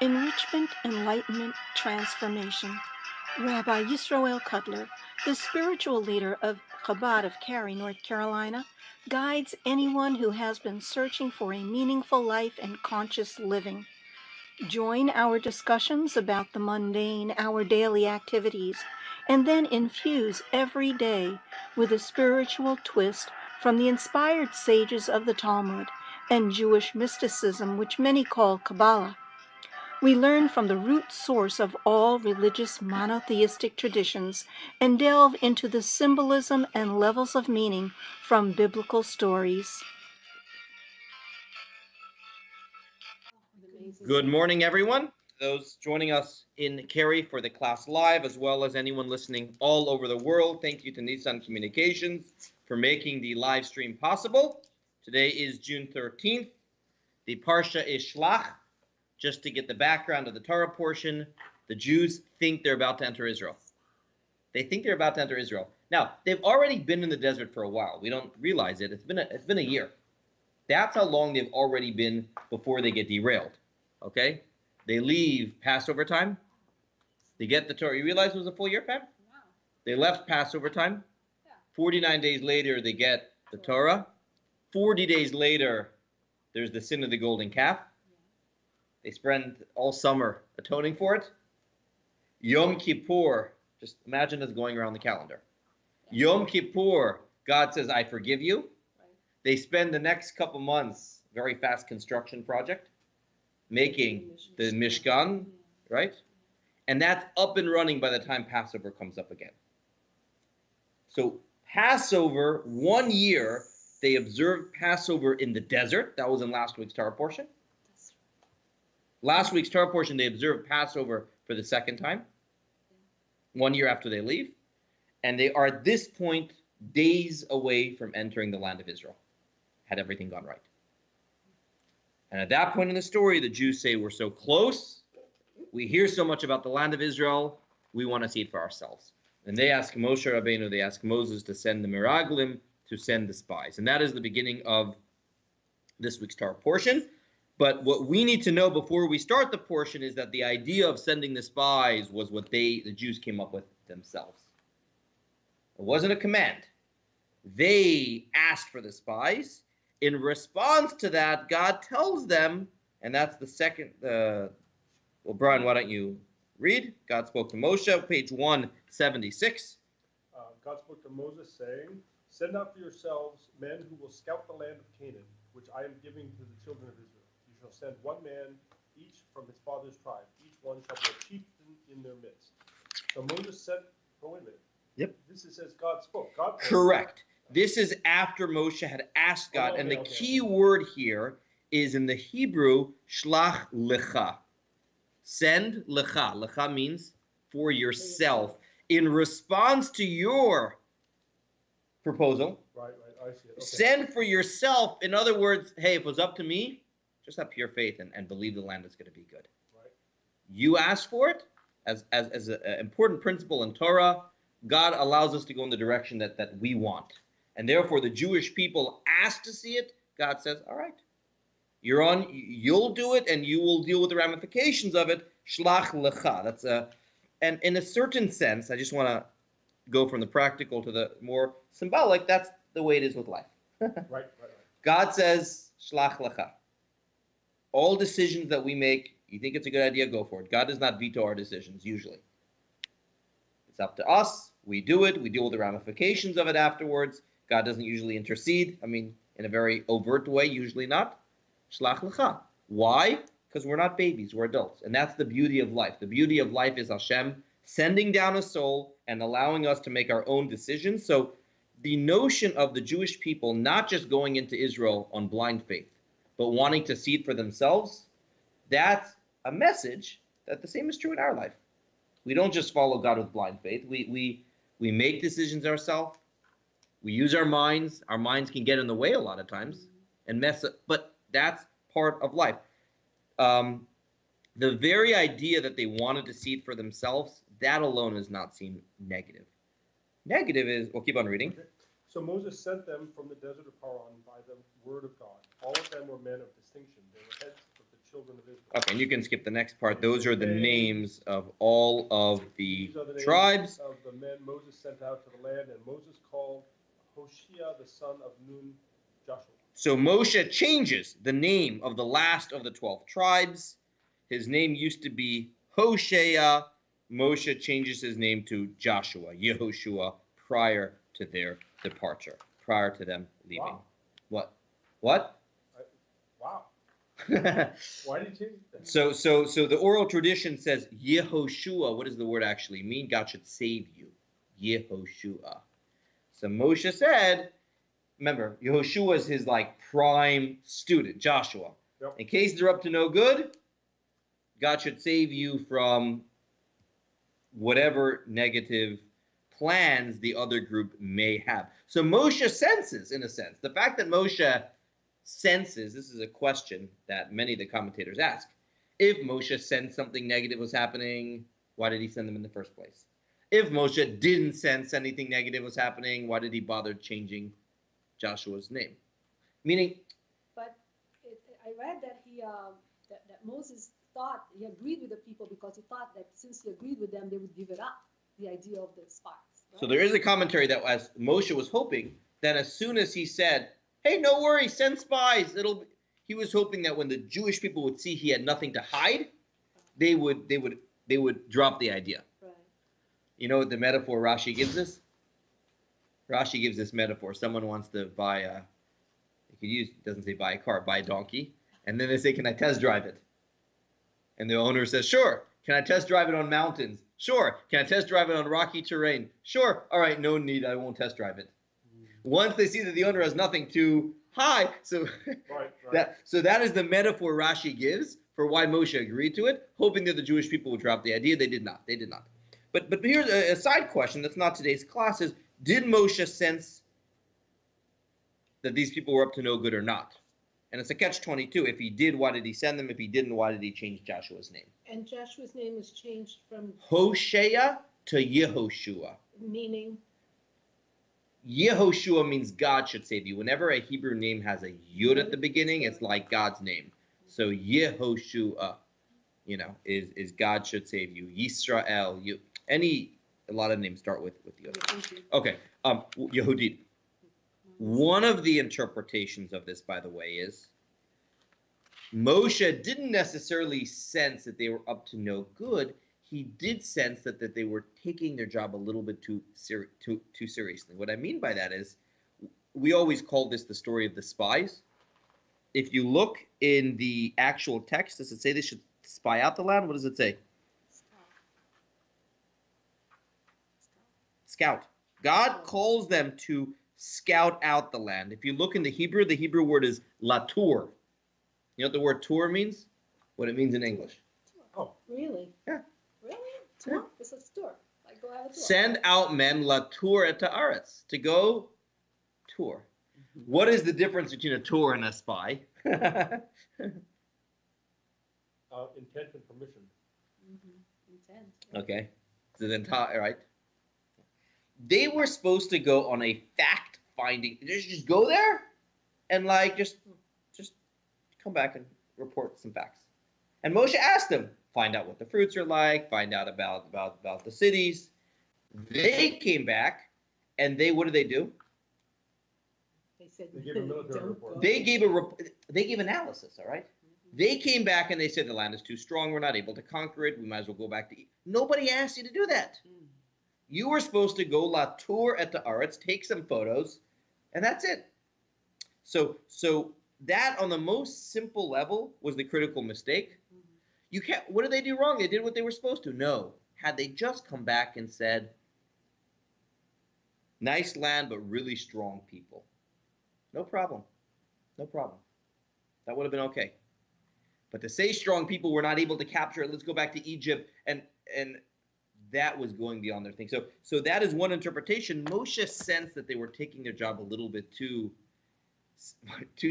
Enrichment, Enlightenment, Transformation. Rabbi Yisroel Cutler, the spiritual leader of Chabad of Cary, North Carolina, guides anyone who has been searching for a meaningful life and conscious living. Join our discussions about the mundane, our daily activities, and then infuse every day with a spiritual twist from the inspired sages of the Talmud and Jewish mysticism, which many call Kabbalah. We learn from the root source of all religious monotheistic traditions and delve into the symbolism and levels of meaning from biblical stories. Good morning, everyone. Those joining us in Cary for the class live, as well as anyone listening all over the world. Thank you to Nissan Communications for making the live stream possible. Today is June 13th. The Parsha is Shlach. Just to get the background of the Torah portion, the Jews think they're about to enter Israel. They think they're about to enter Israel. Now, they've already been in the desert for a while. We don't realize it. It's been a year. That's how long they've already been before they get derailed. Okay? They leave Passover time. They get the Torah. You realize it was a full year, Pam? Wow. They left Passover time. Yeah. 49 days later, they get the Torah. 40 days later, there's the sin of the golden calf. They spend all summer atoning for it. Yom Kippur, just imagine us going around the calendar. Yom Kippur, God says, I forgive you. Right. They spend the next couple months, very fast construction project, making the Mishkan, right? And that's up and running by the time Passover comes up again. So Passover, 1 year, they observed Passover in the desert. That was in last week's Torah portion. Last week's Torah portion, they observed Passover for the second time, 1 year after they leave. And they are at this point days away from entering the land of Israel, had everything gone right. And at that point in the story, the Jews say, we're so close. We hear so much about the land of Israel. We want to see it for ourselves. And they ask Moshe Rabbeinu, they ask Moses to send the Miraglim, to send the spies. And that is the beginning of this week's Torah portion. But what we need to know before we start the portion is that the idea of sending the spies was what the Jews came up with themselves. It wasn't a command. They asked for the spies. In response to that, God tells them, and that's the second, well, Brian, why don't you read? God spoke to Moshe, page 176. God spoke to Moses, saying, send out for yourselves men who will scout the land of Canaan, which I am giving to the children of Israel. You shall send one man, each from his father's tribe. Each one shall be a chieftain in their midst. So Moses said, oh, wait a minute. Yep. This says God spoke. God Correct. This is after Moshe had asked God, and the key word here is in the Hebrew, Shlach lecha. Send lecha. Lecha means for yourself. In response to your proposal, right, I see it. Okay. Send for yourself. In other words, hey, if it was up to me, just have pure faith and believe the land is going to be good. Right. You ask for it as an important principle in Torah. God allows us to go in the direction that we want. And therefore, the Jewish people asked to see it. God says, all right, you'll do it, and you will deal with the ramifications of it. Shlach lecha. And in a certain sense, I just want to go from the practical to the more symbolic. That's the way it is with life. Right. God says, Shlach lecha. All decisions that we make, you think it's a good idea, go for it. God does not veto our decisions, usually. It's up to us. We do it. We deal with the ramifications of it afterwards. God doesn't usually intercede. I mean, in a very overt way, usually not. Shlach lecha. Why? Because we're not babies. We're adults. And that's the beauty of life. The beauty of life is Hashem sending down a soul and allowing us to make our own decisions. So the notion of the Jewish people not just going into Israel on blind faith, but wanting to see it for themselves, that's a message that the same is true in our life. We don't just follow God with blind faith. We make decisions ourselves. We use our minds. Our minds can get in the way a lot of times and mess up, but that's part of life. The very idea that they wanted to see it for themselves, that alone does not seem negative. Negative is, we'll keep on reading. Okay. So Moses sent them from the desert of Paran by the word of God. All of them were men of distinction. They were heads of the children of Israel. Okay, and you can skip the next part. Those are the names of all of the These are the names tribes. of the men Moses sent out to the land, and Moses called Hoshea the son of Nun Joshua. So Moshe changes the name of the last of the 12 tribes. His name used to be Hoshea. Moshe changes his name to Joshua, Yehoshua, prior to their departure, prior to them leaving. Wow. What? What? Wow. Why did you change that? So the oral tradition says Yehoshua. What does the word actually mean? God should save you. Yehoshua. So Moshe said, remember, Yehoshua is his like prime student, Joshua. Yep. In case they're up to no good, God should save you from whatever negative plans the other group may have. So Moshe senses, in a sense. The fact that Moshe senses, this is a question that many of the commentators ask. If Moshe sensed something negative was happening, why did he send them in the first place? If Moshe didn't sense anything negative was happening, why did he bother changing Joshua's name? Meaning, But I read that that Moses thought he agreed with the people because he thought that since he agreed with them, they would give it up, the idea of the spies. Right? so there is a commentary that as Moshe was hoping that as soon as he said, "Hey, no worries, send spies," he was hoping that when the Jewish people would see he had nothing to hide, they would drop the idea. Right. You know what the metaphor Rashi gives us? Rashi gives this metaphor. Someone wants to buy it doesn't say buy a car, buy a donkey. And then they say, "Can I test drive it?" And the owner says, "Sure." "Can I test drive it on mountains?" "Sure." "Can I test drive it on rocky terrain?" "Sure." "All right, no need. I won't test drive it." Once they see that the owner has nothing to hide, so Right. that is the metaphor Rashi gives for why Moshe agreed to it, hoping that the Jewish people would drop the idea. They did not. They did not. But here's a side question that's not today's class is, did Moshe sense that these people were up to no good or not? And it's a catch-22. If he did, why did he send them? If he didn't, why did he change Joshua's name? And Joshua's name was changed from Hoshea to Yehoshua. meaning. Yehoshua means God should save you. Whenever a Hebrew name has a yud at the beginning, it's like God's name. So Yehoshua, is God should save you. Yisrael, a lot of names start with yud. Okay, Yehudit. One of the interpretations of this, by the way, is Moshe didn't necessarily sense that they were up to no good. He did sense that they were taking their job a little bit too seriously. What I mean by that is, we always call this the story of the spies. If you look in the actual text, does it say they should spy out the land? What does it say? Scout. God calls them to scout out the land. If you look in the Hebrew word is latur. You know what the word tour means? What it means in English. Oh. Really? Yeah. Really? Tour? It's a tour. Like go have a tour. Send out men latur et haaretz, to go tour. What is the difference between a tour and a spy? Intent and permission. Intent. Okay. So then, all right. They were supposed to go on a fact-finding. Just go there, and just come back and report some facts. And Moshe asked them, find out what the fruits are like, find out about the cities. They came back, and what did they do? They said They gave a military report. They gave analysis. All right. They came back and they said the land is too strong. We're not able to conquer it. We might as well go back to eat. Nobody asked you to do that. You were supposed to go la tour et haaretz, take some photos, and that's it. So that on the most simple level was the critical mistake. You can't. What did they do wrong? They did what they were supposed to. No. Had they just come back and said, nice land, but really strong people. No problem. No problem. That would have been okay. But to say strong people were not able to capture it, let's go back to Egypt, and that was going beyond their thing. So that is one interpretation. Moshe sensed that they were taking their job a little bit too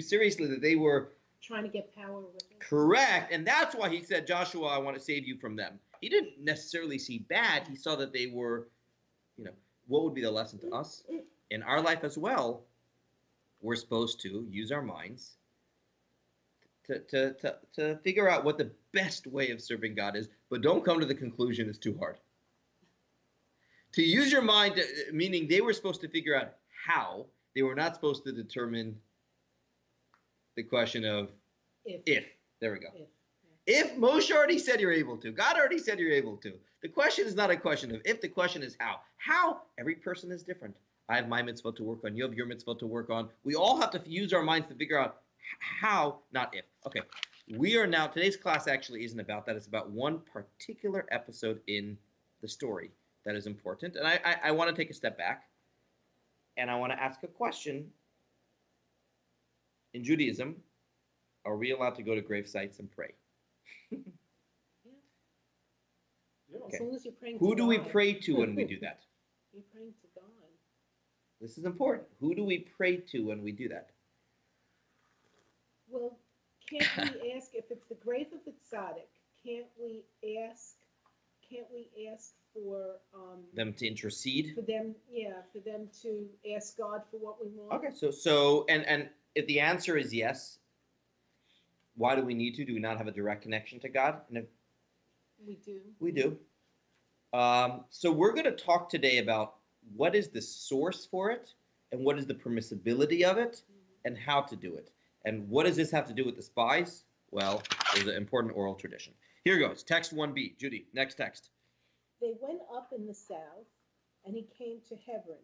seriously, that they were trying to get power with it. Correct. And that's why he said, Joshua, I want to save you from them. He didn't necessarily see bad. He saw that they were, what would be the lesson to us? In our life as well, we're supposed to use our minds to figure out what the best way of serving God is, but don't come to the conclusion it's too hard. To use your mind, meaning they were supposed to figure out how. They were not supposed to determine the question of if. There we go. If Moshe already said you're able to, God already said you're able to. The question is not a question of if, the question is how. How? Every person is different. I have my mitzvah to work on. You have your mitzvah to work on. We all have to use our minds to figure out how, not if. Okay. We are now, today's class actually isn't about that. It's about one particular episode in the story that is important. And I want to take a step back and I want to ask a question. In Judaism, are we allowed to go to grave sites and pray? As long as you're praying Who to do we God. pray to when we do that? You're praying to God. This is important. Who do we pray to when we do that? Well, can't we ask if it's the grave of a tzaddik? Can't we ask for Them to intercede? for them to ask God for what we want? Okay, so and if the answer is yes, why do we need to? Do we not have a direct connection to God? And if We do. we do. So we're going to talk today about what is the source for it, and what is the permissibility of it, and how to do it. And what does this have to do with the spies? Well, there's an important oral tradition. Here goes, text 1b. Judy, next text. They went up in the south, and he came to Hebron.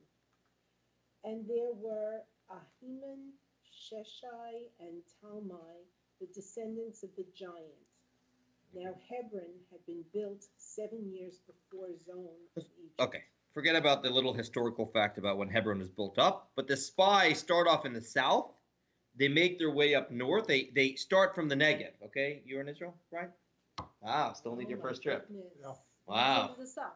And there were Ahiman, Sheshai, and Talmai, the descendants of the giant. Now Hebron had been built 7 years before Zon of Egypt. Okay, forget about the little historical fact about when Hebron was built up, but the spies start off in the south. They make their way up north. They start from the Negev, okay? You were in Israel, right? Wow, still need your Oh my first trip. goodness. Yeah. Wow. To the south.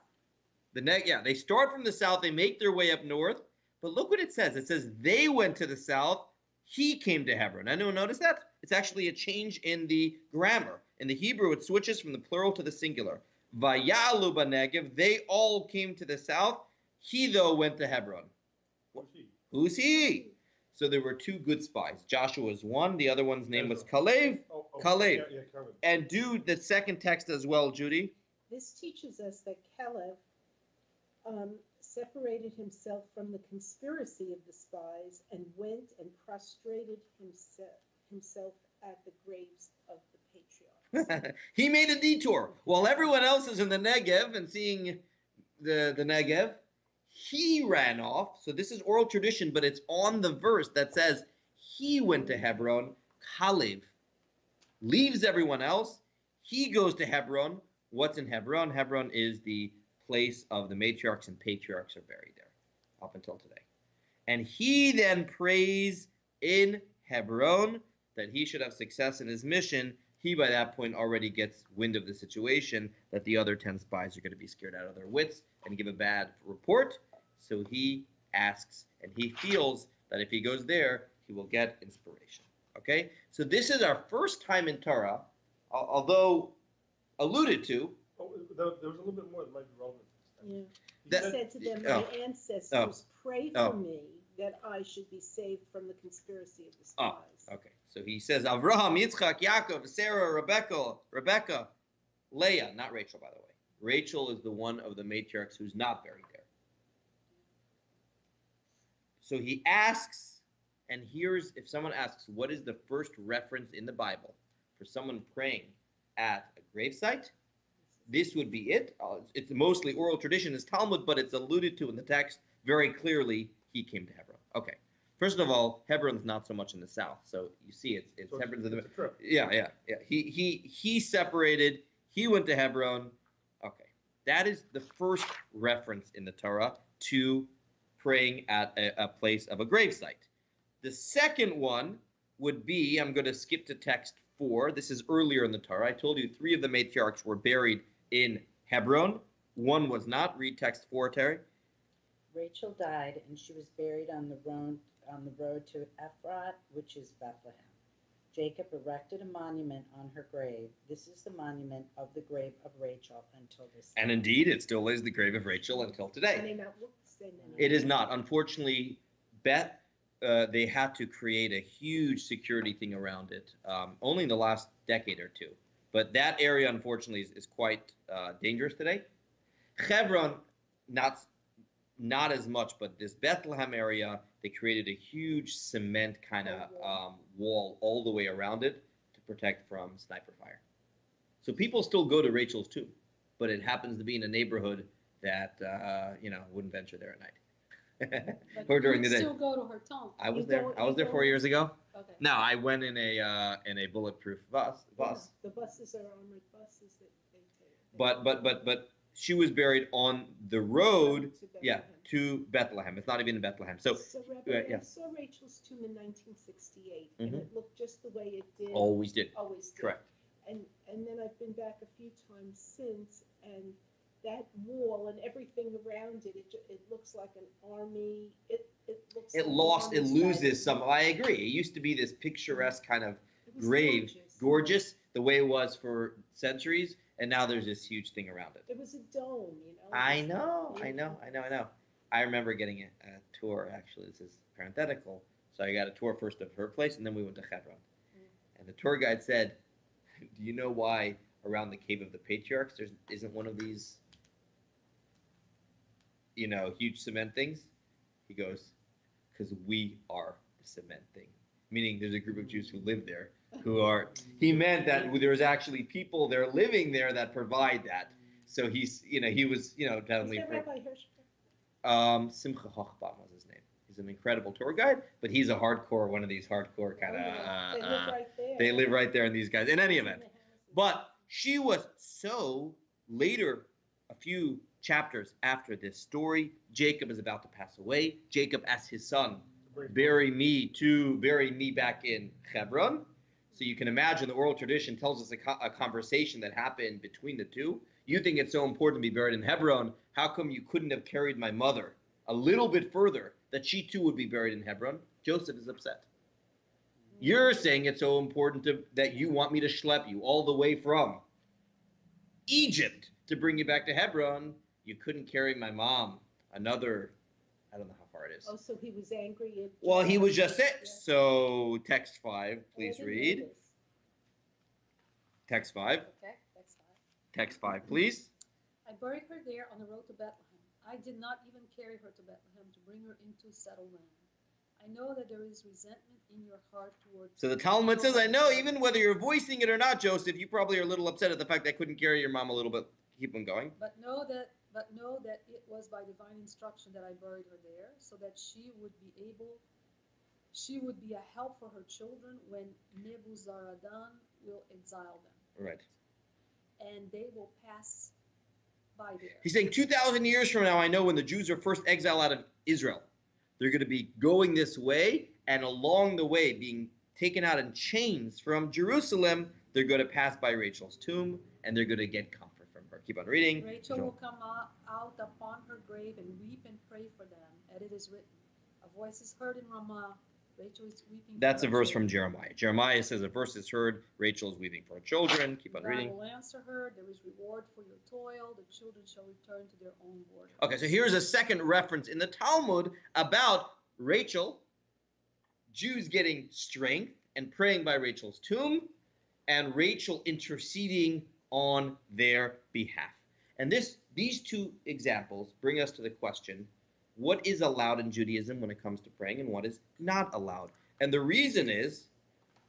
They start from the south, they make their way up north, but look what it says. It says they went to the south, he came to Hebron. Anyone notice that? It's actually a change in the grammar. In the Hebrew, it switches from the plural to the singular. Vayalu b'Negev, they all came to the south. He, though, went to Hebron. Who's he? Who's he? So there were two good spies. Joshua was one. The other one's name was Kalev. Kalev. Yeah, Caleb. And do the second text as well, Judy. This teaches us that Caleb separated himself from the conspiracy of the spies and went and prostrated himself at the graves of the patriarchs. He made a detour. While everyone else is in the Negev and seeing the Negev, he ran off. So this is oral tradition, but it's on the verse that says he went to Hebron. Kalev leaves everyone else. He goes to Hebron. What's in Hebron? Hebron is the place of the matriarchs and patriarchs are buried there up until today. And he then prays in Hebron that he should have success in his mission. He, by that point, already gets wind of the situation that the other 10 spies are going to be scared out of their wits and give a bad report. So he asks, and he feels that if he goes there, he will get inspiration. Okay? So this is our first time in Torah, although alluded to. Oh, there was a little bit more that might be relevant to this. Yeah. That- He said to them, oh. my ancestors, pray for Oh. me that I should be saved from the conspiracy of the Oh, spies. okay. So he says Avraham, Yitzchak, Yaakov, Sarah, Rebecca, Leah, not Rachel, by the way. Rachel is the one of the matriarchs who's not buried there. So he asks, and here's, if someone asks, what is the first reference in the Bible for someone praying at a gravesite? This would be it. It's mostly oral tradition, it's Talmud, but it's alluded to in the text very clearly. He came to Hebron. Okay. First of all, Hebron's not so much in the south, so you see, it's So Hebron's in the it's a trip. yeah. He separated. He went to Hebron. Okay, that is the first reference in the Torah to praying at a place of a gravesite. The second one would be, I'm going to skip to text 4. This is earlier in the Torah. I told you 3 of the matriarchs were buried in Hebron. 1 was not. Read text 4, Terry. Rachel died, and she was buried on the road to Ephrat, which is Bethlehem. Jacob erected a monument on her grave. This is the monument of the grave of Rachel until this day. And indeed, it still is the grave of Rachel until today. And they not, It is not. Unfortunately, they had to create a huge security thing around it, only in the last decade or two. But that area, unfortunately, is quite dangerous today. Hebron, not as much, but this Bethlehem area, they created a huge cement kind of wall all the way around it to protect from sniper fire. So people still go to Rachel's tomb, but it happens to be in a neighborhood that wouldn't venture there at night. Or during the day. Still go to her tomb. I was there. I was there 4 years ago. Okay. No, I went in a bulletproof bus. Yeah, the buses are armored buses that they take. But she was buried on the road, To yeah, Bethlehem. to Bethlehem. It's not even in Bethlehem. So Rabbi, yeah. I saw Rachel's tomb in 1968, Mhm. and it looked just the way it did. Always did. Always did. Correct. And then I've been back a few times since, and that wall and everything around it, it looks like an army. It looks. It like an army loses strategy. some. I agree. It used to be this picturesque kind of It was grave, gorgeous. gorgeous, the way it was for centuries, and now there's this huge thing around it. It was a dome, you know. I know. I remember getting a tour. Actually, this is parenthetical. So I got a tour first of her place, and then we went to Hebron. And the tour guide said, "Do you know why around the Cave of the Patriarchs there isn't one of these, huge cement things?" He goes, "Because we are the cement thing." Meaning there's a group of Jews who live there who are. He meant that there's actually people there living there that provide that. So he was, telling Is me. that Rabbi Hirschberg? Simcha Hochbaum was his name. He's an incredible tour guide, but he's a one of these hardcore kind They live of. right there. They live right there, in these guys. In any In the event, houses. but she was so later, a few chapters after this story, Jacob is about to pass away. Jacob asks his son, bury me back in Hebron. So you can imagine the oral tradition tells us a conversation that happened between the two. You think it's so important to be buried in Hebron. How come you couldn't have carried my mother a little bit further, that she too would be buried in Hebron? Joseph is upset. You're saying it's so important that you want me to schlep you all the way from Egypt to bring you back to Hebron. You couldn't carry my mom another, I don't know how far it is. Oh, so he was angry at. Well, he was just Yeah. it. So text 5, Oh, I please didn't know read. this. Text 5. Okay, that's fine. Text 5, please. I buried her there on the road to Bethlehem. I did not even carry her to Bethlehem to bring her into settled land. I know that there is resentment in your heart towards. So the Talmud says, I know, even whether you're voicing it or not, Joseph, you probably are a little upset at the fact that I couldn't carry your mom a little bit. Keep on going. But know that it was by divine instruction that I buried her there, so that she would be a help for her children when Nebuzaradan will exile them. Right. And they will pass by there. He's saying 2,000 years from now, I know when the Jews are first exiled out of Israel, they're going to be going this way, and along the way, being taken out in chains from Jerusalem, they're going to pass by Rachel's tomb, and they're going to get comfort from her. Keep on reading. Rachel will come out upon her grave and weep and pray for them. And it is written, a voice is heard in Ramah. Rachel is weeping. That's for a her verse from children. Jeremiah. Jeremiah says a verse is heard. Rachel is weeping for her children. Keep on God reading. will answer her. There is reward for your toil. The children shall return to their own borders. Okay, so here's a second reference in the Talmud about Rachel, Jews getting strength and praying by Rachel's tomb, and Rachel interceding on their behalf. And these two examples bring us to the question, what is allowed in Judaism when it comes to praying and what is not allowed? And the reason is,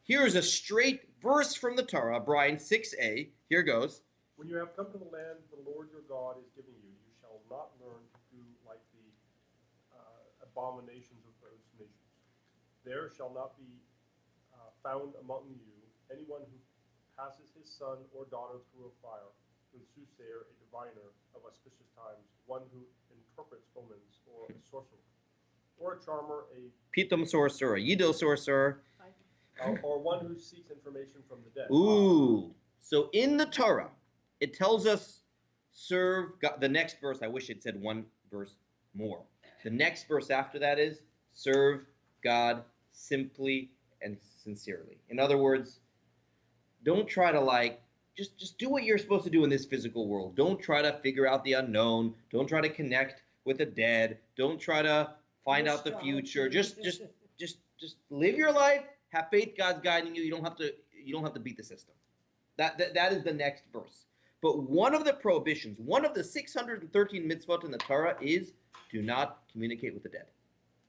here is a straight verse from the Torah, Brian 6a. Here goes. When you have come to the land the Lord your God is giving you, you shall not learn to do like the abominations of those nations. There shall not be found among you anyone who passes his son or daughter through a fire, a soothsayer, a diviner of auspicious times, one who interprets omens, or a sorcerer, or a charmer, Pitom sorcerer, Yidel sorcerer. or one who seeks information from the dead. Ooh. So in the Torah, it tells us serve God. The next verse, I wish it said one verse more. The next verse after that is serve God simply and sincerely. In other words, don't try to just do what you're supposed to do in this physical world. Don't try to figure out the unknown. Don't try to connect with the dead. Don't try to find out the future. Just just live your life, have faith, God's guiding you. You don't have to beat the system. That is the next verse. But one of the prohibitions, one of the 613 mitzvot in the Torah is do not communicate with the dead.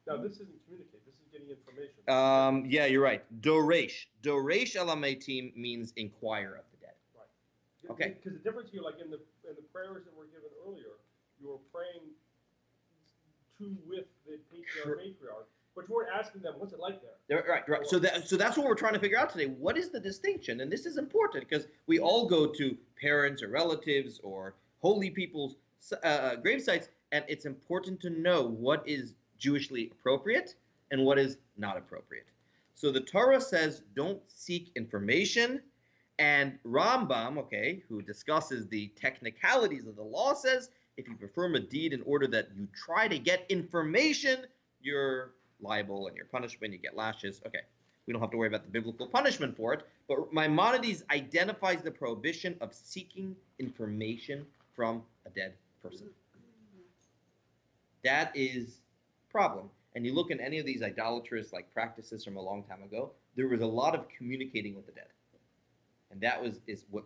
Now, this isn't communicate. This is getting information. Yeah, you're right. Doresh alametim means inquire of the dead. Right. Okay. Because the difference here, like in the prayers that were given earlier, you were praying with the matriarch, but you weren't asking them, what's it like there? Right. So that's what we're trying to figure out today. What is the distinction? And this is important because we all go to parents or relatives or holy people's grave sites, and it's important to know what is Jewishly appropriate and what is not appropriate. So the Torah says don't seek information, and Rambam, okay, who discusses the technicalities of the law, says if you perform a deed in order that you try to get information, you're liable and your punishment, you get lashes. Okay, we don't have to worry about the biblical punishment for it, but Maimonides identifies the prohibition of seeking information from a dead person. That is a problem. And you look at any of these idolatrous like practices from a long time ago, there was a lot of communicating with the dead. And that is what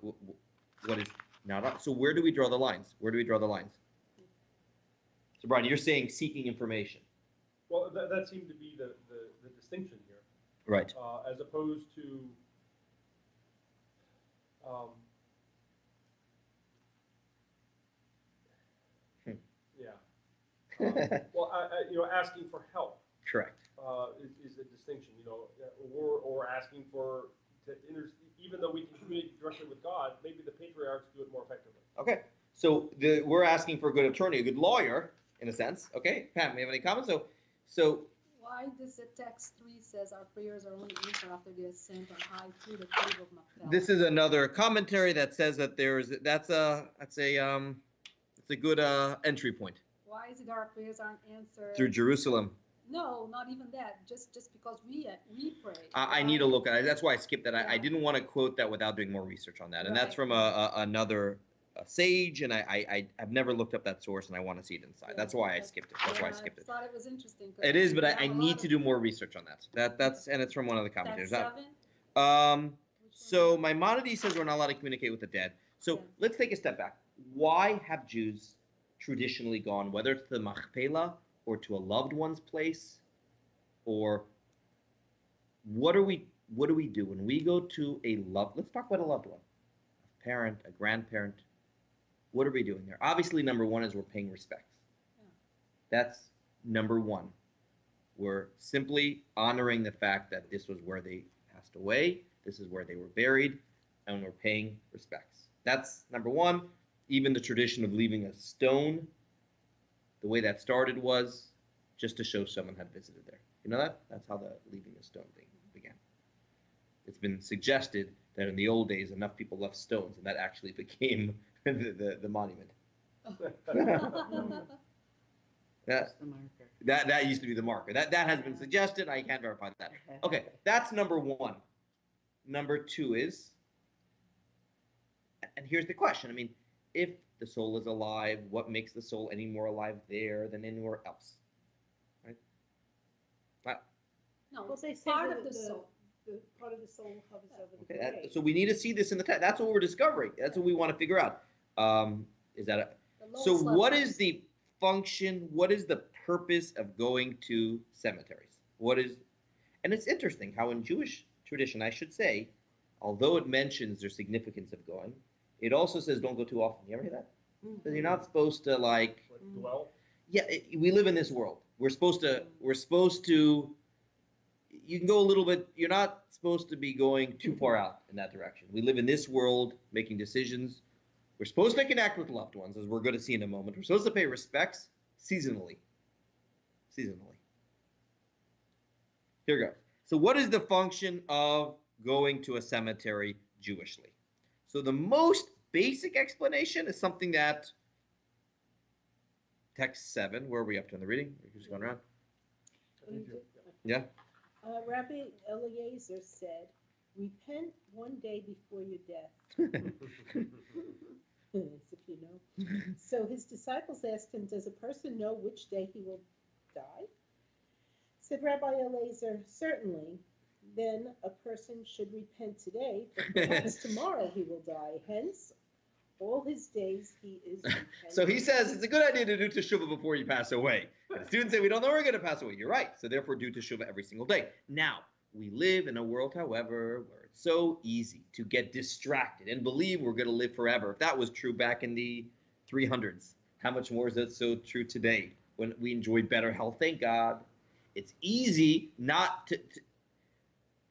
is not. So where do we draw the lines? Where do we draw the lines? So Brian, you're saying seeking information. Well, that seemed to be the distinction here. Right. As opposed to, asking for help. Correct. Is a distinction, or asking even though we can communicate directly with God, maybe the patriarchs do it more effectively. Okay. So we're asking for a good attorney, a good lawyer, in a sense. Okay, Pam, you have any comments? So why does the text 3 says our prayers are only answered after they ascend on high through the cave of Machpelah? This is another commentary that says that that's a good entry point. Why is it our prayers aren't answered through Jerusalem? No, not even that. Just because we pray. I need to look at it. That's why I skipped that. I didn't want to quote that without doing more research on that. And that's from another sage, and I've never looked up that source, and I want to see it inside. That's why I skipped it. That's why I skipped it. I thought it was interesting. It is, but I need to do more research on that. That's and it's from one of the commentators. That's 7? So Maimonides says we're not allowed to communicate with the dead. So let's take a step back. Why have Jews traditionally gone, whether it's to the Machpelah or to a loved one's place, or what do we do when we go to let's talk about a loved one, a parent, a grandparent. What are we doing there? Obviously, number one is we're paying respects. That's number one. We're simply honoring the fact that this was where they passed away, this is where they were buried, and we're paying respects. That's number one. Even the tradition of leaving a stone, the way that started was just to show someone had visited there. You know that? That's how the leaving a stone thing began. It's been suggested that in the old days, enough people left stones, and that actually became the monument. That used to be the marker. That has been suggested. I can't verify that. Okay, that's number one. Number two is, and here's the question. I mean, if the soul is alive, what makes the soul any more alive there than anywhere else? Right? No, well, they say part of the soul. The part of the soul hovers over the grave. So we need to see this in the text. That's what we're discovering. That's what we want to figure out. So what is the function? What is the purpose of going to cemeteries? And it's interesting how in Jewish tradition, I should say, although it mentions their significance of going, it also says don't go too often. You ever hear that? Because you're not supposed to dwell. Yeah, we live in this world. We're supposed to. You can go a little bit. You're not supposed to be going too far out in that direction. We live in this world, making decisions. We're supposed to connect with loved ones, as we're going to see in a moment. We're supposed to pay respects seasonally. Here we go. So what is the function of going to a cemetery Jewishly? So the most basic explanation is something that text 7, where are we up to in the reading? We're just going around. Yeah. Rabbi Eliezer said, repent one day before your death. As if you know. So his disciples asked him, does a person know which day he will die? Said Rabbi Elazar, certainly. Then a person should repent today, for perhaps tomorrow he will die. Hence, all his days he is repenting. So he says it's a good idea to do teshuvah before you pass away. But students say we don't know we're going to pass away. You're right. So therefore, do teshuvah every single day. Now, we live in a world, however, where it's so easy to get distracted and believe we're going to live forever. If that was true back in the 300s, how much more is that so true today when we enjoy better health? Thank God. It's easy not to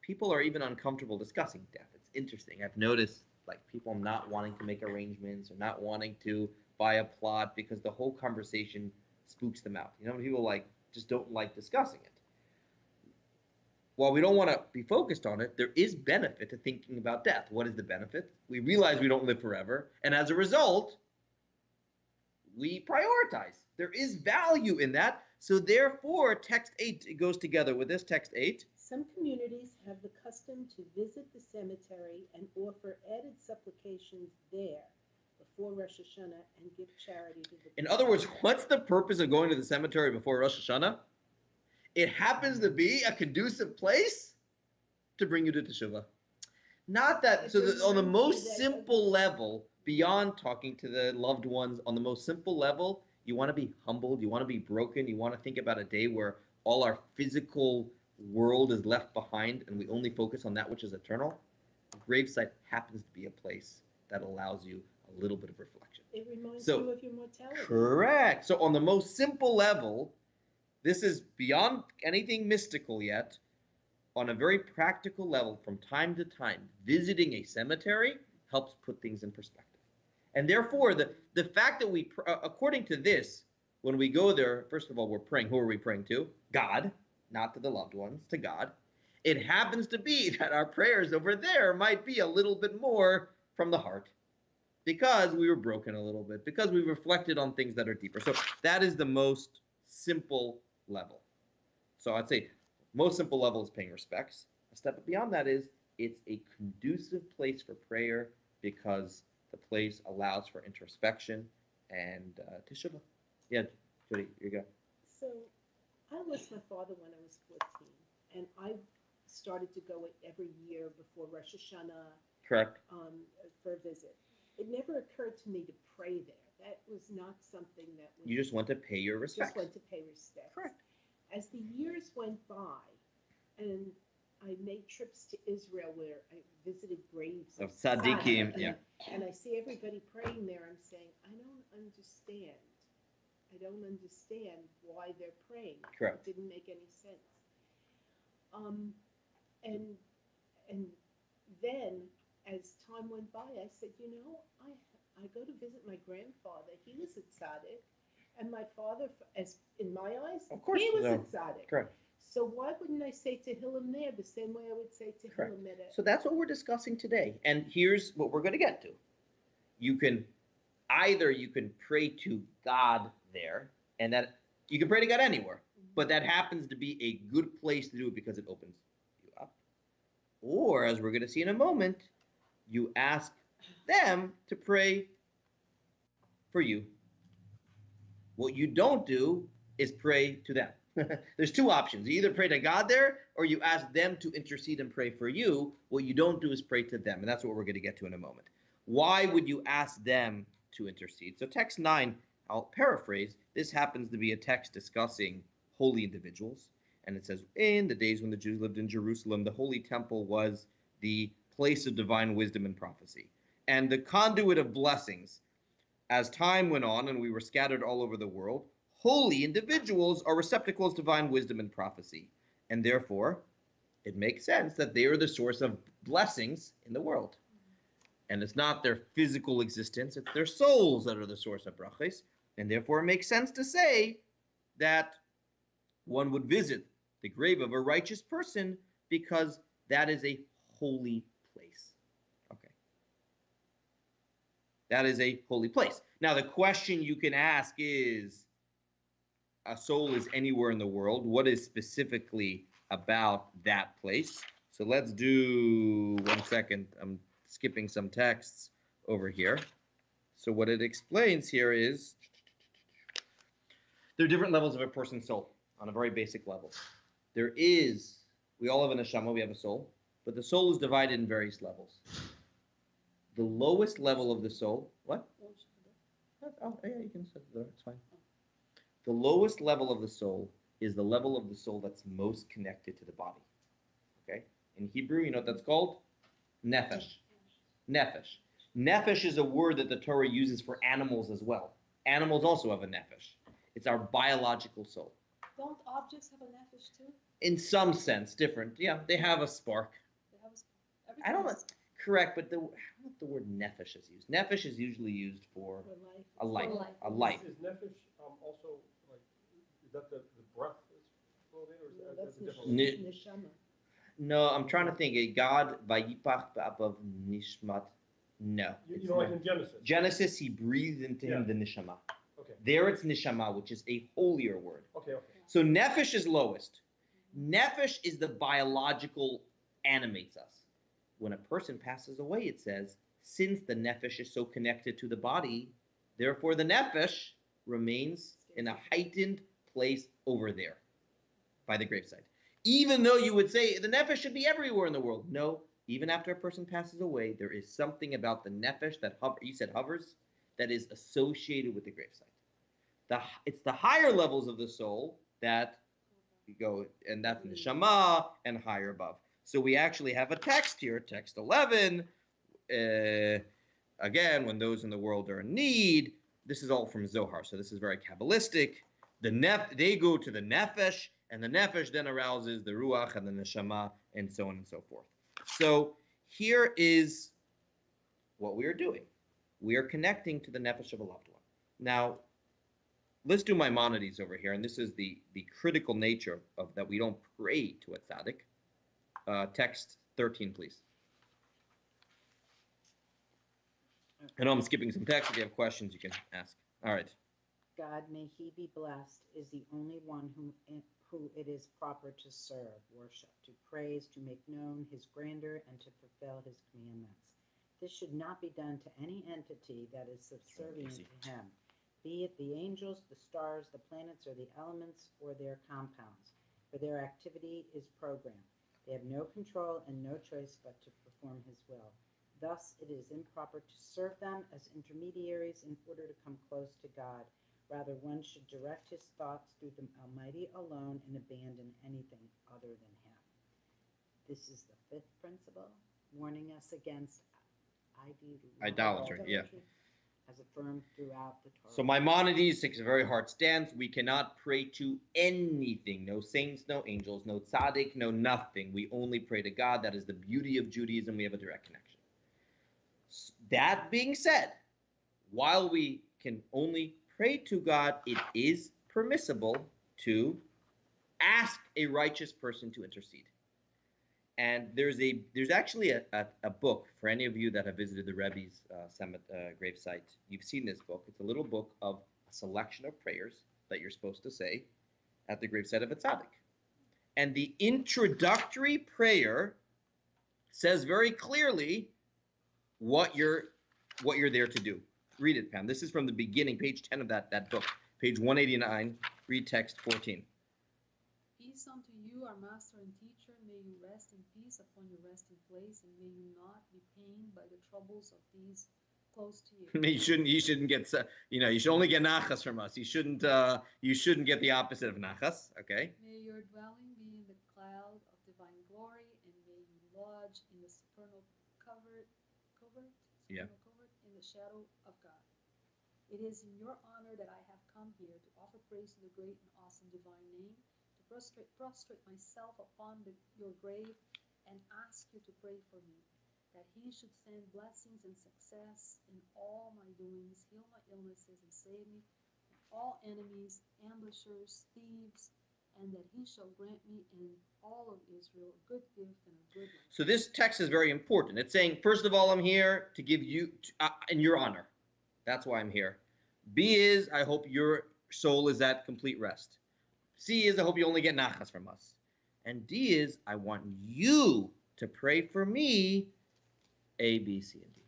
people are even uncomfortable discussing death. It's interesting. I've noticed like people not wanting to make arrangements or not wanting to buy a plot because the whole conversation spooks them out. You know, people like just don't like discussing it. While we don't want to be focused on it, there is benefit to thinking about death. What is the benefit? We realize we don't live forever, and as a result, we prioritize. There is value in that. So therefore, text 8 goes together with this text 8. Some communities have the custom to visit the cemetery and offer added supplications there before Rosh Hashanah and give charity to the poor. In other words, what's the purpose of going to the cemetery before Rosh Hashanah? It happens to be a conducive place to bring you to teshuvah. Not that, so that on the most simple level, beyond talking to the loved ones, on the most simple level, you want to be humbled, you want to be broken, you want to think about a day where all our physical world is left behind and we only focus on that which is eternal. A gravesite happens to be a place that allows you a little bit of reflection. It reminds you of your mortality. Correct. So on the most simple level, this is beyond anything mystical yet. On a very practical level, from time to time, visiting a cemetery helps put things in perspective. And therefore, the fact that we, according to this, when we go there, first of all, we're praying. Who are we praying to? God, not to the loved ones, to God. It happens to be that our prayers over there might be a little bit more from the heart because we were broken a little bit, because we reflected on things that are deeper. So that is the most simple level. So I'd say most simple level is paying respects. A step beyond that is it's a conducive place for prayer because the place allows for introspection and teshuvah. Yeah, Jody, you go. So I lost my father when I was 14, and I started to go every year before Rosh Hashanah. Correct. For a visit. It never occurred to me to pray there. That was not something that was... You just went to pay your respects. Just went to pay respects. Correct. As the years went by, and I made trips to Israel where I visited graves of tzaddikim, yeah. And I see everybody praying there. I'm saying, I don't understand. I don't understand why they're praying. Correct. It didn't make any sense. And then as time went by, I said, you know, I go to visit my grandfather. He was a tzaddik, and my father, as in my eyes, of course, he was a tzaddik. Correct. So why wouldn't I say Tehillim there the same way I would say Tehillim there? So that's what we're discussing today. And here's what we're going to get to. You can pray to God there, and that you can pray to God anywhere, but that happens to be a good place to do it because it opens you up. Or, as we're going to see in a moment, you ask them to pray for you. What you don't do is pray to them. There's two options. You either pray to God there, or you ask them to intercede and pray for you. What you don't do is pray to them, and that's what we're going to get to in a moment. Why would you ask them to intercede? So text 9, I'll paraphrase. This happens to be a text discussing holy individuals, and it says, in the days when the Jews lived in Jerusalem, the holy temple was the place of divine wisdom and prophecy, and the conduit of blessings. As time went on and we were scattered all over the world, holy individuals are receptacles of divine wisdom and prophecy, and therefore it makes sense that they are the source of blessings in the world. And it's not their physical existence, it's their souls that are the source of brachos, and therefore it makes sense to say that one would visit the grave of a righteous person because that is a holy place. Okay. That is a holy place. Now, the question you can ask is, a soul is anywhere in the world. What is specifically about that place? So let's do, 1 second, I'm skipping some texts over here. So what it explains here is, there are different levels of a person's soul on a very basic level. there is, we all have a neshama, we have a soul, but the soul is divided in various levels. The lowest level of the soul, what? Oh, yeah, you can set it there, it's fine. The lowest level of the soul is the level of the soul that's most connected to the body. Okay? In Hebrew, you know what that's called? Nefesh. Nefesh. Nefesh is a word that the Torah uses for animals as well. Animals also have a nefesh. It's our biological soul. Don't objects have a nefesh too? In some sense, different. Yeah, they have a spark. They have a, I don't know. everything Correct, but I don't know if the word nefesh is used. Nefesh is usually used for a life. For life. A life. Is nefesh also like, is that the breath is flowed in, or is that That's a different Ni- word? neshama. No, I'm trying to think. A God, vayipach above nishmat. No. You it's know, like not. in Genesis. Genesis, he breathed into him Yeah. the neshama. Okay. There it's neshama, which is a holier word. Okay. So nefesh is lowest. Nefesh is the biological animates us. When a person passes away, it says, since the nefesh is so connected to the body, therefore the nefesh remains in a heightened place over there by the graveside. Even though you would say the nefesh should be everywhere in the world. No, even after a person passes away, there is something about the nefesh that you said hovers, that is associated with the graveside. It's the higher levels of the soul that you go, and that's neshama and higher above. So we actually have a text here, text 11. Again, when those in the world are in need, this is all from Zohar, so this is very Kabbalistic. They go to the nefesh, and the nefesh then arouses the ruach and the neshama, and so on and so forth. So here is what we are doing. We are connecting to the nefesh of a loved one. Now, let's do Maimonides over here, and this is the critical nature of that we don't pray to a tzaddik. Text 13, please. I know I'm skipping some text. If you have questions, you can ask. All right. God, may he be blessed, is the only one who it is proper to serve, worship, to praise, to make known his grandeur, and to fulfill his commandments. This should not be done to any entity that is subservient to him, be it the angels, the stars, the planets, or the elements, or their compounds, for their activity is programmed. They have no control and no choice but to perform his will. Thus, it is improper to serve them as intermediaries in order to come close to God. Rather, one should direct his thoughts through the Almighty alone and abandon anything other than him. This is the fifth principle, warning us against Idolatry, yeah. as affirmed throughout the Torah. So Maimonides takes a very hard stance. We cannot pray to anything. No saints, no angels, no tzaddik, no nothing. We only pray to God. That is the beauty of Judaism. We have a direct connection. That being said, while we can only pray to God, it is permissible to ask a righteous person to intercede. And there's actually a book for any of you that have visited the Rebbe's gravesite. You've seen this book. It's a little book of a selection of prayers that you're supposed to say at the gravesite of a tzaddik. And the introductory prayer says very clearly what you're there to do. Read it, Pam. This is from the beginning, page 10 of that book, page 189. Read text 14. Peace unto you, our master and teacher. May you rest in peace upon your resting place, and may you not be pained by the troubles of these close to you. You shouldn't get, you should only get nachas from us. You shouldn't get the opposite of nachas. Okay. May your dwelling be in the cloud of divine glory, and may you lodge in the supernal covert in the shadow of God. It is in your honor that I have come here to offer praise to the great and awesome divine name, to prostrate myself upon your grave and ask you to pray for me, that he should send blessings and success in all my doings, heal my illnesses, and save me from all enemies, ambushers, thieves, and that he shall grant me and all of Israel a good gift and a good life. So this text is very important. It's saying, first of all, I'm here to give you, in your honor. That's why I'm here. B is, I hope your soul is at complete rest. C is, I hope you only get nachas from us. And D is, I want you to pray for me, A, B, C, and D.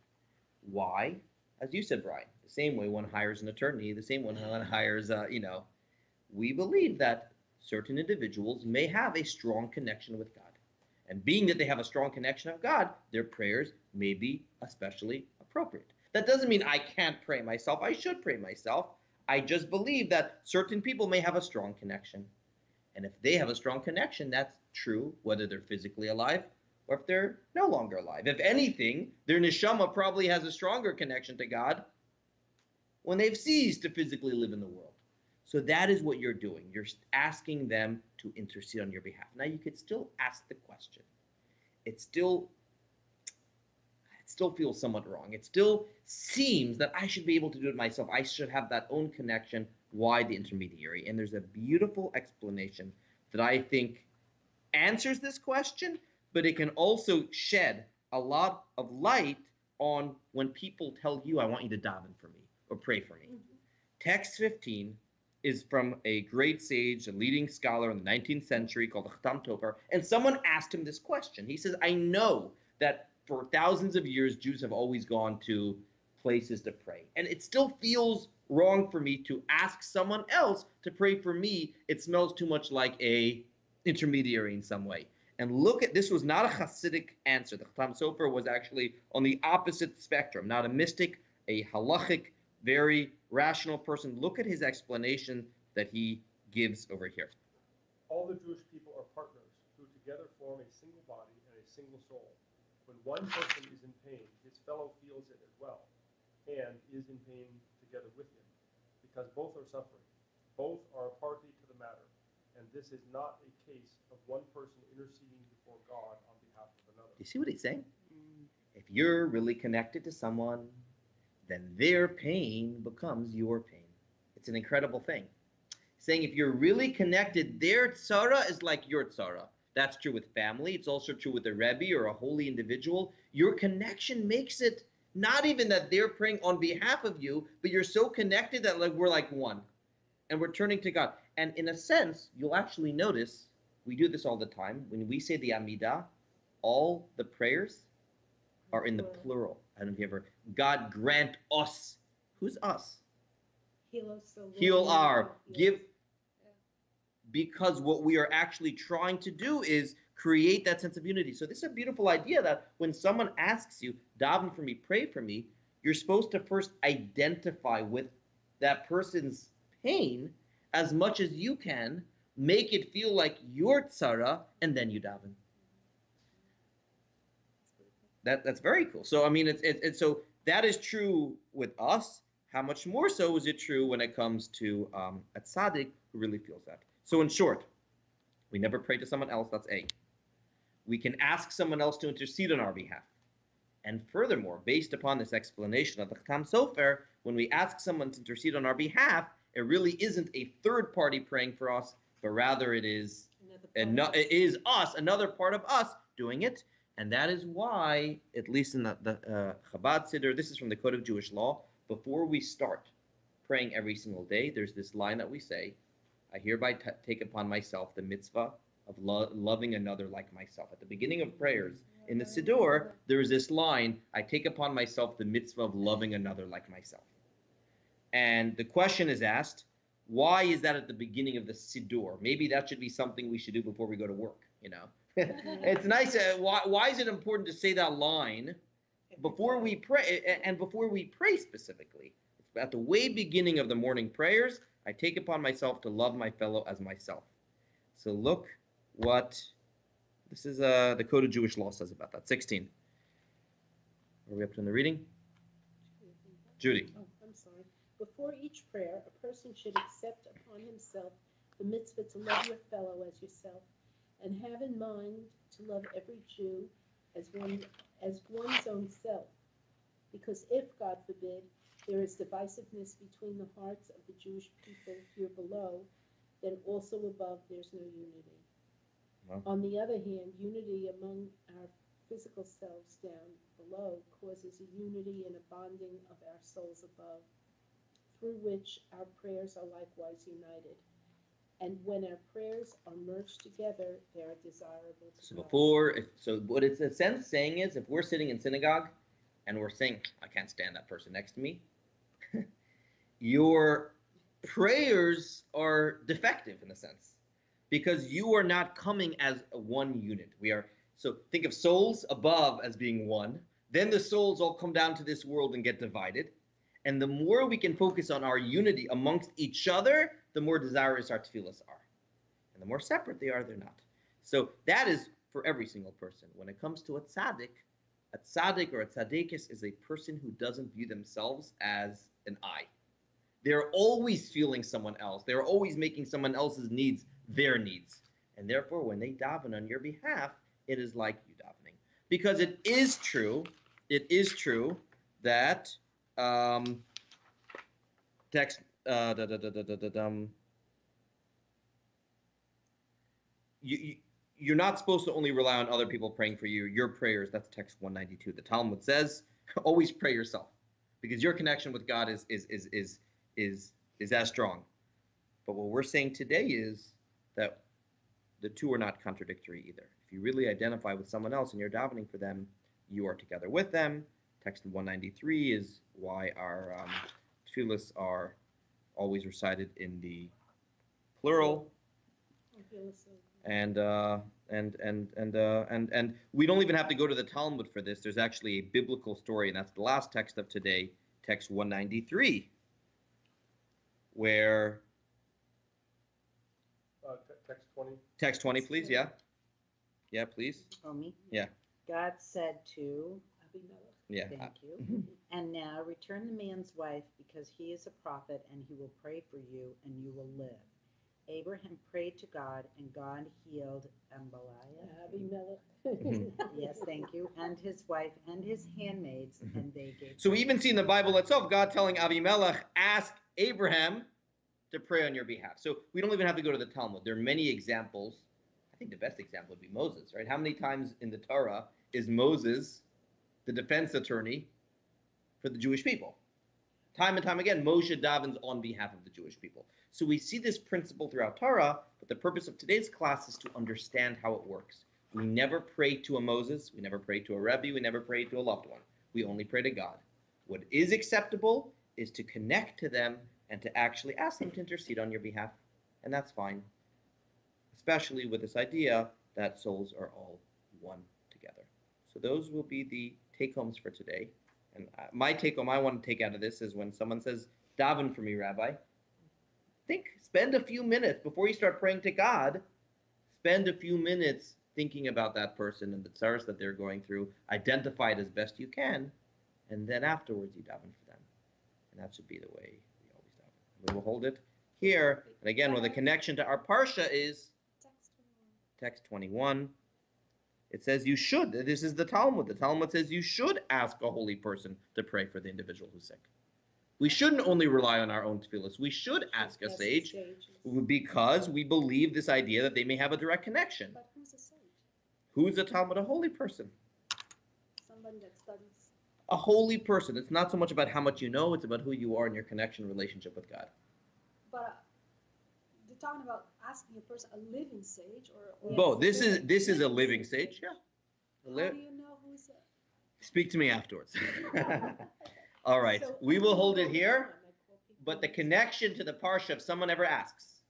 Why? As you said, Brian, the same way one hires an attorney, the same way one hires, we believe that certain individuals may have a strong connection with God. And being that they have a strong connection with God, their prayers may be especially appropriate. That doesn't mean I can't pray myself. I should pray myself. I just believe that certain people may have a strong connection. And if they have a strong connection, that's true whether they're physically alive or if they're no longer alive. If anything, their neshama probably has a stronger connection to God when they've ceased to physically live in the world. So that is what you're doing. You're asking them to intercede on your behalf. Now you could still ask the question. It still feels somewhat wrong. It still seems that I should be able to do it myself. I should have that own connection. Why the intermediary? And there's a beautiful explanation that I think answers this question, but it can also shed a lot of light on when people tell you, I want you to daven for me or pray for me. Text 15 is from a great sage, a leading scholar in the 19th century called the Chatam Sofer, and someone asked him this question. He says, I know that for thousands of years, Jews have always gone to places to pray, and it still feels wrong for me to ask someone else to pray for me. It smells too much like a intermediary in some way. And look at, this was not a Hasidic answer. The Chatam Sofer was actually on the opposite spectrum, not a mystic, a halachic, very rational person. Look at his explanation that he gives over here. All the Jewish people are partners who together form a single body and a single soul. When one person is in pain, his fellow feels it as well, and is in pain together with him, because both are suffering. Both are a party to the matter, and this is not a case of one person interceding before God on behalf of another. Do you see what he's saying? If you're really connected to someone, then their pain becomes your pain. It's an incredible thing. Saying if you're really connected, their tzara is like your tzara. That's true with family. It's also true with a Rebbe or a holy individual. Your connection makes it not even that they're praying on behalf of you, but you're so connected that we're like one. And we're turning to God. And in a sense, you'll actually notice, we do this all the time. When we say the Amidah, all the prayers are in the plural. I don't know if you ever, God grant us. Who's us? Heal our. Give. Because what we are actually trying to do is create that sense of unity. So this is a beautiful idea that when someone asks you, daven for me, pray for me, you're supposed to first identify with that person's pain as much as you can, make it feel like your tzara, and then you daven. That's very cool. So I mean, it's so that is true with us. How much more so is it true when it comes to a tzaddik who really feels that? So in short, we never pray to someone else. That's A. We can ask someone else to intercede on our behalf. And furthermore, based upon this explanation of the Chatam Sofer, when we ask someone to intercede on our behalf, it really isn't a third party praying for us, but rather it is us, another part of us doing it. And that is why, at least in the Chabad Siddur, this is from the Code of Jewish Law, before we start praying every single day, there's this line that we say, I hereby take upon myself the mitzvah of loving another like myself. At the beginning of prayers in the Siddur, there is this line, I take upon myself the mitzvah of loving another like myself. And the question is asked, why is that at the beginning of the Siddur? Maybe that should be something we should do before we go to work, you know. It's nice. Why is it important to say that line before we pray, and before we pray specifically? It's at the way beginning of the morning prayers, I take upon myself to love my fellow as myself. So look what this is. The Code of Jewish Law says about that. 16. Are we up to in the reading? Judy. Oh, I'm sorry. Before each prayer, a person should accept upon himself the mitzvah to love your fellow as yourself, and have in mind to love every Jew as one's own self. Because if, God forbid, there is divisiveness between the hearts of the Jewish people here below, then also above there's no unity. Wow. On the other hand, unity among our physical selves down below causes a unity and a bonding of our souls above, through which our prayers are likewise united. And when our prayers are merged together, they are desirable to God. So what it's in a sense saying is, if we're sitting in synagogue and we're saying, I can't stand that person next to me, your prayers are defective in a sense. because you are not coming as one unit. So think of souls above as being one. Then the souls all come down to this world and get divided. And the more we can focus on our unity amongst each other, the more desirous our tefillas are. And the more separate they are, they're not. So that is for every single person. When it comes to a tzaddik or a tzaddikis is a person who doesn't view themselves as an I. They're always feeling someone else. They're always making someone else's needs their needs. And therefore, when they daven on your behalf, it is like you davening. Because it is true that text you're not supposed to only rely on other people praying for you. Your prayers, that's text 192. The Talmud says, always pray yourself, because your connection with God is as strong. But what we're saying today is that the two are not contradictory either. If you really identify with someone else and you're davening for them, you are together with them. Text 193 is why our tefillas are always recited in the plural. And we don't even have to go to the Talmud for this. There's actually a biblical story, and that's the last text of today, text 193, where text 20. Text 20, please. Yeah, please. Oh, me? Yeah. God said to, Yeah. thank you. And now return the man's wife, because he is a prophet, and he will pray for you, and you will live. Abraham prayed to God, and God healed Abimelech. Yes, thank you. And his wife and his handmaids, and they gave. So we even see in the Bible itself God telling Abimelech, ask Abraham to pray on your behalf. So we don't even have to go to the Talmud. There are many examples. I think the best example would be Moses, right? How many times in the Torah is Moses the defense attorney for the Jewish people? Time and time again, Moshe davens on behalf of the Jewish people. So we see this principle throughout Torah, but the purpose of today's class is to understand how it works. We never pray to a Moses, we never pray to a Rebbe, we never pray to a loved one. We only pray to God. What is acceptable is to connect to them and to actually ask them to intercede on your behalf. And that's fine, especially with this idea that souls are all one together. So those will be the take-homes for today. And my take-home I want to take out of this is when someone says, daven for me, Rabbi. Spend a few minutes before you start praying to God. Spend a few minutes thinking about that person and the tzaras that they're going through. Identify it as best you can, and then afterwards you daven for them. And that should be the way we always daven. We will hold it here. And again, where the connection to our parsha is text 21. It says you should. This is the Talmud. The Talmud says you should ask a holy person to pray for the individual who's sick. We shouldn't only rely on our own tefillas. We should ask a sage because we believe this idea that they may have a direct connection. But who's a sage? Who's a Talmud? A holy person. Somebody that studies. A holy person. It's not so much about how much you know, it's about who you are in your connection relationship with God. But they're talking about asking a person, a living sage, or Both. This is a living sage. Yeah. How do you know who's a... Speak to me afterwards. All right. So, We will hold it here. But the connection to the parsha, if someone ever asks,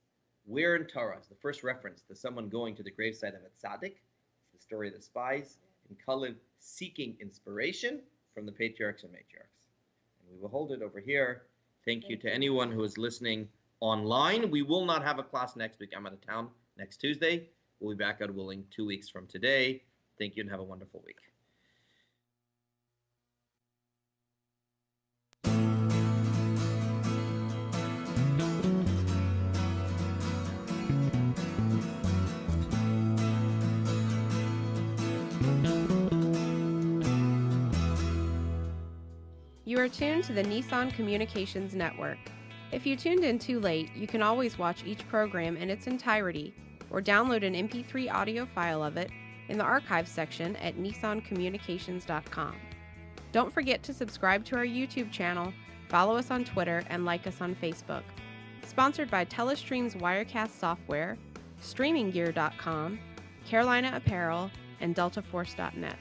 where in Torah is the first reference to someone going to the gravesite of a tzaddik? It's the story of the spies in Kalev seeking inspiration from the patriarchs and matriarchs. And we will hold it over here. Thank you to anyone who is listening online. We will not have a class next week. I'm out of town next Tuesday. We'll be back, God willing, 2 weeks from today. Thank you and have a wonderful week. You are tuned to the Nissan Communications Network. If you tuned in too late, you can always watch each program in its entirety or download an MP3 audio file of it in the archives section at nissancommunications.com. Don't forget to subscribe to our YouTube channel, follow us on Twitter, and like us on Facebook. Sponsored by Telestream's Wirecast software, StreamingGear.com, Carolina Apparel, and DeltaForce.net.